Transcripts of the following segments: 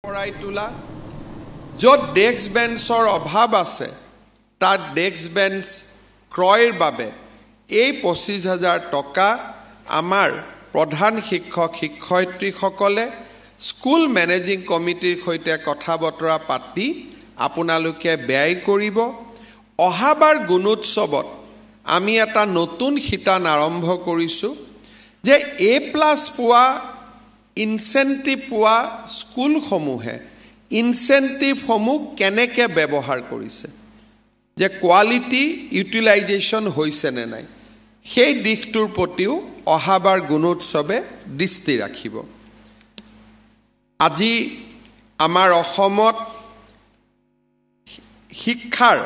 পৰাই তোলা য'ত ডেস্ক বেঞ্চৰ অভাৱ আছে তাত ডেস্ক বেঞ্চ ক্ৰয়ৰ বাবে এই 25,000 টকা আমাৰ প্ৰধান শিক্ষক শিক্ষয়িত্ৰীসকলে স্কুল মেনেজিং কমিটিৰ সৈতে কথা বতৰা পাতি আপোনালোকে ব্যয় কৰিব। অহাবাৰ গুণোৎসৱত আমি এটা নতুন শিতান আৰম্ভ কৰিছোঁ যে A+ পোৱা ইনচেন্টিভ পোৱা স্কুলসমূহে ইনচেন্টিভসমূহ কেনেকৈ ব্যৱহাৰ কৰিছে, যে কোৱালিটি ইউটিলাইজেশ্যন হৈছে নে নাই, সেই দিশটোৰ প্ৰতিও অহাবাৰ গুণোৎসৱে দৃষ্টি ৰাখিব। আজি আমাৰ অসমত শিক্ষাৰ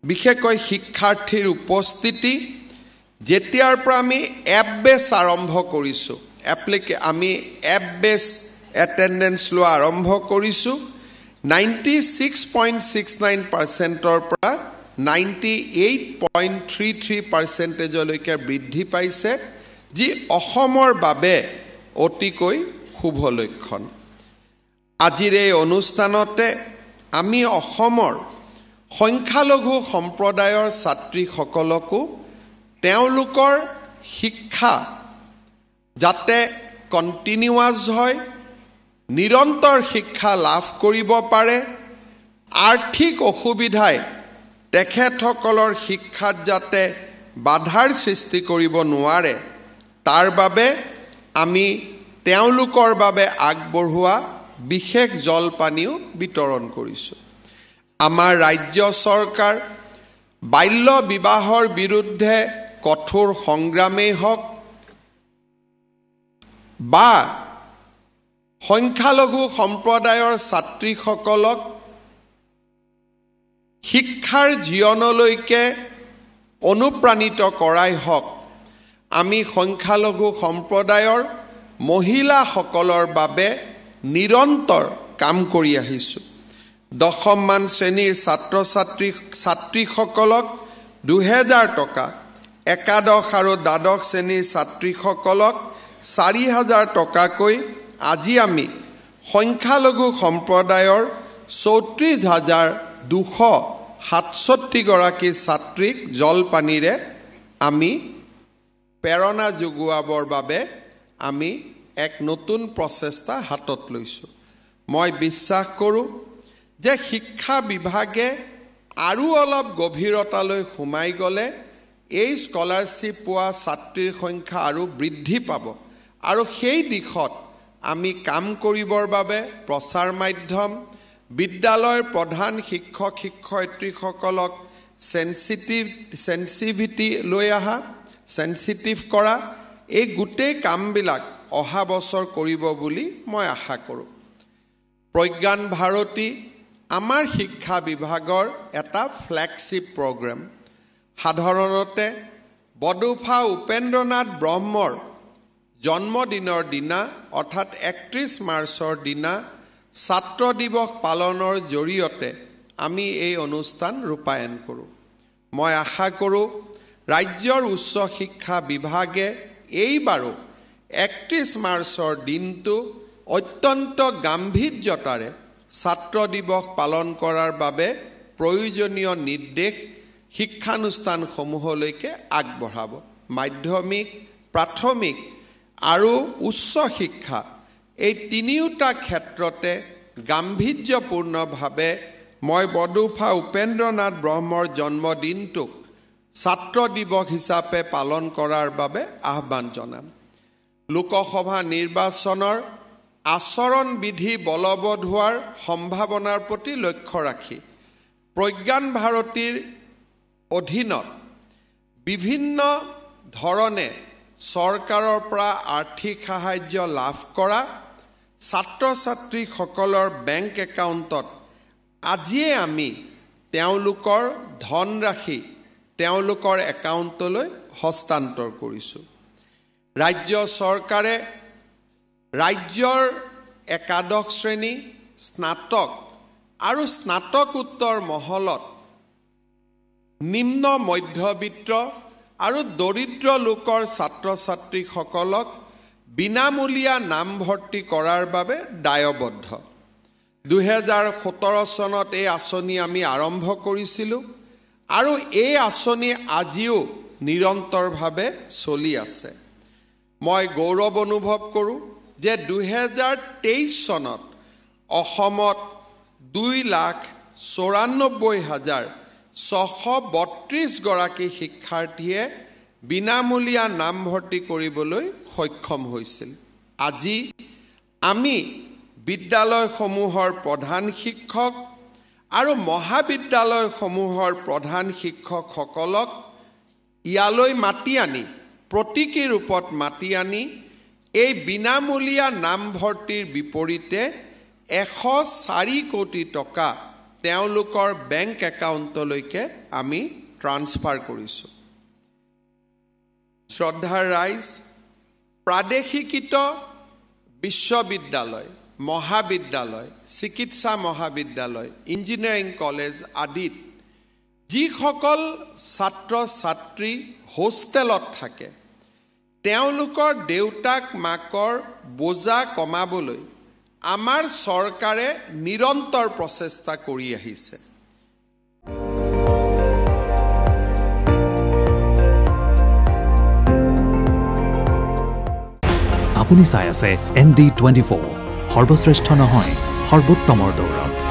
বিশেষকৈ শিক্ষাৰ্থীৰ উপস্থিতি যেতিয়াৰ পৰা আমি এপ বেছ আৰম্ভ কৰিছোঁ, আমি এপ বেছ এটেণ্ডেঞ্চ লোৱা আৰম্ভ কৰিছোঁ, 96.69%ৰ পৰা 98.33%লৈকে বৃদ্ধি পাইছে, যি অসমৰ বাবে অতিকৈ শুভ লক্ষণ। আজিৰ এই অনুষ্ঠানতে আমি অসমৰ সংখ্যালঘু সম্প্ৰদায়ৰ ছাত্ৰীসকলকো তেওঁলোকৰ শিক্ষা যাতে কণ্টিনিউৱাছ হয়, নিৰন্তৰ শিক্ষা লাভ কৰিব পাৰে, আৰ্থিক অসুবিধাই তেখেতসকলৰ শিক্ষাত যাতে বাধাৰ সৃষ্টি কৰিব নোৱাৰে, তাৰ বাবে আমি তেওঁলোকৰ বাবে আগবঢ়োৱা বিশেষ জলপানীও বিতৰণ কৰিছোঁ। আমাৰ ৰাজ্য চৰকাৰ বাল্য বিবাহৰ বিৰুদ্ধে কঠোৰ সংগ্ৰামেই হওক বা সংখ্যালঘু সম্প্ৰদায়ৰ ছাত্ৰীসকলক শিক্ষাৰ জীৱনলৈকে অনুপ্ৰাণিত কৰাই হওক, আমি সংখ্যালঘু সম্প্ৰদায়ৰ মহিলাসকলৰ বাবে নিৰন্তৰ কাম কৰি আহিছোঁ। 10মান শ্ৰেণীৰ ছাত্ৰ ছাত্ৰীসকলক 2,000 টকা, একাদশ আৰু দ্বাদশ শ্ৰেণীৰ ছাত্ৰীসকলক 4,000 টকাকৈ আজি আমি সংখ্যালঘু সম্প্ৰদায়ৰ 34,267 গৰাকী ছাত্ৰীক জলপানীৰে আমি প্ৰেৰণা যোগোৱাবৰ বাবে আমি এক নতুন প্ৰচেষ্টা হাতত লৈছোঁ। মই বিশ্বাস কৰোঁ যে শিক্ষা বিভাগে আৰু অলপ গভীৰতালৈ সোমাই গ'লে এই স্কলাৰশ্বিপ পোৱা ছাত্ৰীৰ সংখ্যা আৰু বৃদ্ধি পাব, আৰু সেই দিশত আমি কাম কৰিবৰ বাবে প্ৰচাৰ মাধ্যম, বিদ্যালয়ৰ প্ৰধান শিক্ষক শিক্ষয়িত্ৰীসকলক চেনচিটিভ কৰা, এই গোটেই কামবিলাক অহা বছৰ কৰিব বুলি মই আশা কৰোঁ। প্ৰজ্ঞান ভাৰতী আমাৰ শিক্ষা বিভাগৰ এটা ফ্লেগশ্বিপ প্ৰগ্ৰেম। সাধাৰণতে বডোফা উপেন্দ্ৰনাথ ব্ৰহ্মৰ জন্মদিনৰ দিনা অৰ্থাৎ 31 মাৰ্চৰ দিনা ছাত্ৰ দিৱস পালনৰ জৰিয়তে আমি এই অনুষ্ঠান ৰূপায়ণ কৰোঁ। মই আশা কৰোঁ ৰাজ্যৰ উচ্চ শিক্ষা বিভাগে এইবাৰো 31 মাৰ্চৰ দিনটো অত্যন্ত গাম্ভীৰ্যতাৰে ছাত্ৰ দিৱস পালন কৰাৰ বাবে প্ৰয়োজনীয় নিৰ্দেশ শিক্ষানুষ্ঠানসমূহলৈকে আগবঢ়াব। মাধ্যমিক, প্ৰাথমিক আৰু উচ্চ শিক্ষা এই তিনিওটা ক্ষেত্ৰতে গাম্ভীৰ্যপূৰ্ণভাৱে মই বডোফা উপেন্দ্ৰনাথ ব্ৰহ্মৰ জন্মদিনটোক ছাত্ৰ দিৱস হিচাপে পালন কৰাৰ বাবে আহ্বান জনাম। লোকসভা নিৰ্বাচনৰ আচৰণ বিধি বলবৎ হোৱাৰ সম্ভাৱনাৰ প্ৰতি লক্ষ্য ৰাখি প্ৰজ্ঞান ভাৰতীৰ অধীনত বিভিন্ন ধৰণে চৰকাৰৰ পৰা আৰ্থিক সাহায্য লাভ কৰা ছাত্ৰ ছাত্ৰীসকলৰ বেংক একাউণ্টত আজিয়ে আমি তেওঁলোকৰ ধনৰাশি তেওঁলোকৰ একাউণ্টলৈ হস্তান্তৰ কৰিছোঁ। ৰাজ্য চৰকাৰে ৰাজ্যৰ একাদশ শ্ৰেণী, স্নাতক আৰু স্নাতকোত্তৰ মহলত নিম্ন মধ্যবিত্ত আৰু দৰিদ্ৰ লোকৰ ছাত্ৰ ছাত্ৰীসকলক বিনামূলীয়া নামভৰ্তি কৰাৰ বাবে দায়বদ্ধ 2017 চনত এই আঁচনি আমি আৰম্ভ কৰিছিলোঁ আৰু এই আঁচনি আজিও নিৰন্তৰভাৱে চলি আছে মই গৌৰৱ অনুভৱ কৰোঁ যে 2023 চনত অসমত 2,94,632 গৰাকী শিক্ষাৰ্থীয়ে বিনামূলীয়া নামভৰ্তি কৰিবলৈ সক্ষম হৈছিল আজি আমি বিদ্যালয়সমূহৰ প্ৰধান শিক্ষক আৰু মহাবিদ্যালয়সমূহৰ প্ৰধান শিক্ষকসকলক ইয়ালৈ মাতি আনি প্ৰতীকী ৰূপত মাতি আনি এই বিনামূলীয়া নামভৰ্তিৰ বিপৰীতে 104 কোটি টকা তেওঁলোকৰ বেংক একাউণ্টলৈকে আমি ট্ৰান্সফাৰ কৰিছোঁ শ্ৰদ্ধাৰ ৰাইজ প্ৰাদেশিকিত বিশ্ববিদ্যালয় মহাবিদ্যালয় চিকিৎসা মহাবিদ্যালয় ইঞ্জিনিয়াৰিং কলেজ আদিত যিসকল ছাত্ৰ ছাত্ৰী হোষ্টেলত থাকে তেওঁলোকৰ দেউতাক মাকৰ বোজা কমাবলৈ আমাৰ চৰকাৰে নিৰন্তৰ প্ৰচেষ্টা কৰি আহিছে আপুনি চাই আছে ND24 সৰ্বশ্ৰেষ্ঠ নহয় সৰ্বোত্তমৰ দৌৰত